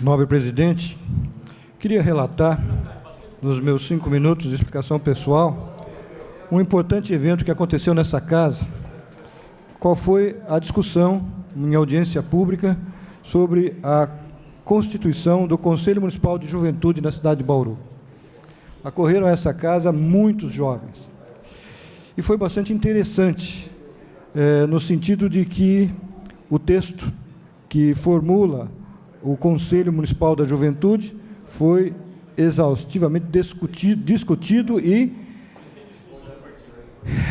Nobre presidente, queria relatar, nos meus 5 minutos de explicação pessoal, um importante evento que aconteceu nessa casa, qual foi a discussão em audiência pública sobre a constituição do Conselho Municipal de Juventude na cidade de Bauru. Acorreram a essa casa muitos jovens. E foi bastante interessante, no sentido de que o texto que formula o Conselho Municipal da Juventude foi exaustivamente discutido e,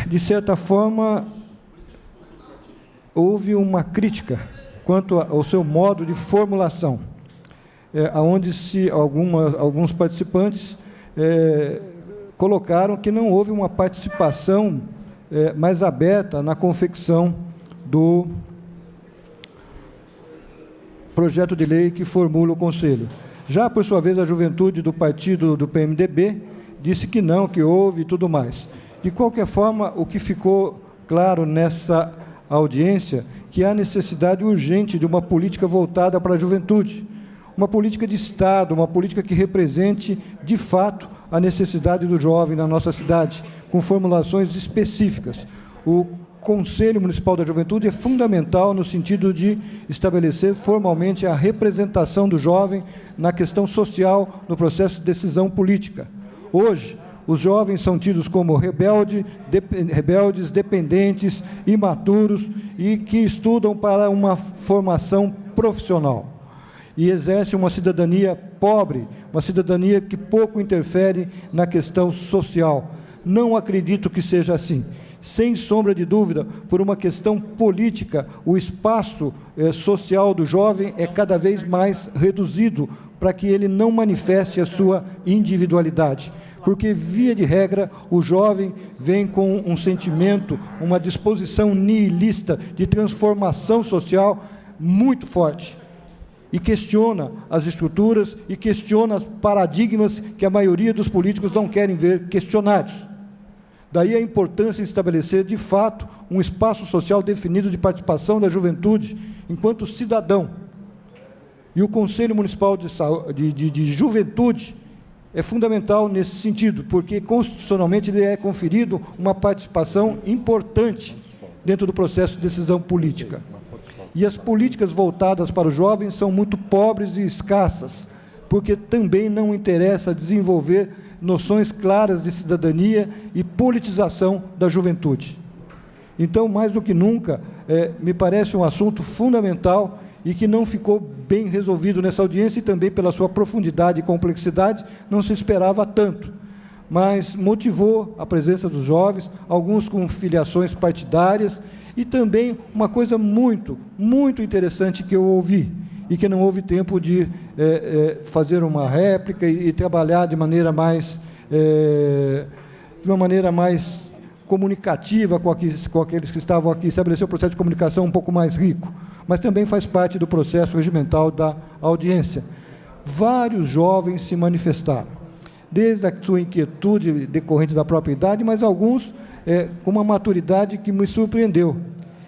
de certa forma, houve uma crítica quanto ao seu modo de formulação, onde alguns participantes colocaram que não houve uma participação mais aberta na confecção do projeto de lei que formula o Conselho. Já, por sua vez, a juventude do partido do PMDB disse que não, que houve e tudo mais. De qualquer forma, o que ficou claro nessa audiência, que há necessidade urgente de uma política voltada para a juventude, uma política de Estado, uma política que represente, de fato, a necessidade do jovem na nossa cidade, com formulações específicas. O Conselho Municipal da Juventude é fundamental no sentido de estabelecer formalmente a representação do jovem na questão social, no processo de decisão política. Hoje, os jovens são tidos como rebeldes, dependentes, imaturos e que estudam para uma formação profissional e exercem uma cidadania pobre, uma cidadania que pouco interfere na questão social. Não acredito que seja assim. Sem sombra de dúvida, por uma questão política, o espaço social do jovem é cada vez mais reduzido para que ele não manifeste a sua individualidade. Porque, via de regra, o jovem vem com um sentimento, uma disposição nihilista de transformação social muito forte e questiona as estruturas e questiona paradigmas que a maioria dos políticos não querem ver questionados. Daí a importância de estabelecer, de fato, um espaço social definido de participação da juventude enquanto cidadão. E o Conselho Municipal de Juventude é fundamental nesse sentido, porque constitucionalmente ele é conferido uma participação importante dentro do processo de decisão política. E as políticas voltadas para os jovens são muito pobres e escassas, porque também não interessa desenvolver noções claras de cidadania e politização da juventude. Então, mais do que nunca, me parece um assunto fundamental e que não ficou bem resolvido nessa audiência e também pela sua profundidade e complexidade, não se esperava tanto, mas motivou a presença dos jovens, alguns com filiações partidárias, e também uma coisa muito, muito interessante que eu ouvi, e que não houve tempo de fazer uma réplica e trabalhar de maneira mais, de uma maneira mais comunicativa com aqueles que estavam aqui, estabelecer um processo de comunicação um pouco mais rico, mas também faz parte do processo regimental da audiência. Vários jovens se manifestaram, desde a sua inquietude decorrente da própria idade, mas alguns com uma maturidade que me surpreendeu,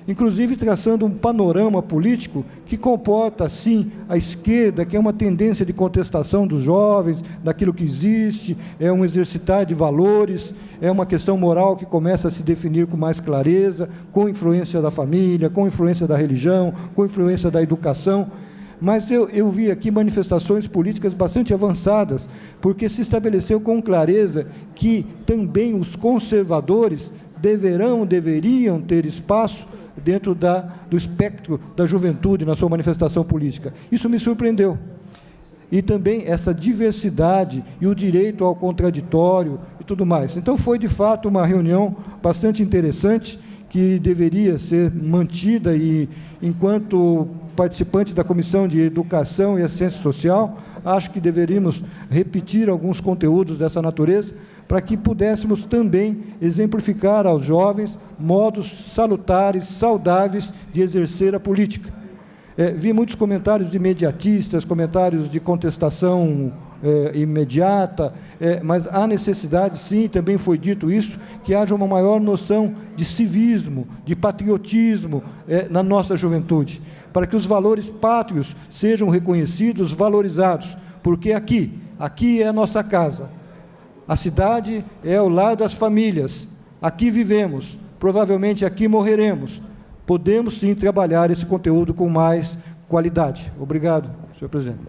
inclusive traçando um panorama político que comporta, sim, a esquerda, que é uma tendência de contestação dos jovens, daquilo que existe, é um exercitar de valores, é uma questão moral que começa a se definir com mais clareza, com influência da família, com influência da religião, com influência da educação. Mas eu vi aqui manifestações políticas bastante avançadas, porque se estabeleceu com clareza que também os conservadores deveriam ter espaço dentro do espectro da juventude na sua manifestação política. Isso me surpreendeu. E também essa diversidade e o direito ao contraditório e tudo mais. Então, foi, de fato, uma reunião bastante interessante, que deveria ser mantida e, enquanto participante da Comissão de Educação e Assistência Social, acho que deveríamos repetir alguns conteúdos dessa natureza para que pudéssemos também exemplificar aos jovens modos salutares, saudáveis de exercer a política. Vi muitos comentários de imediatistas, comentários de contestação imediata, mas há necessidade, sim, também foi dito isso, que haja uma maior noção de civismo, de patriotismo na nossa juventude, para que os valores pátrios sejam reconhecidos, valorizados, porque aqui é a nossa casa. A cidade é o lar das famílias. Aqui vivemos, provavelmente aqui morreremos. Podemos sim trabalhar esse conteúdo com mais qualidade. Obrigado, senhor presidente.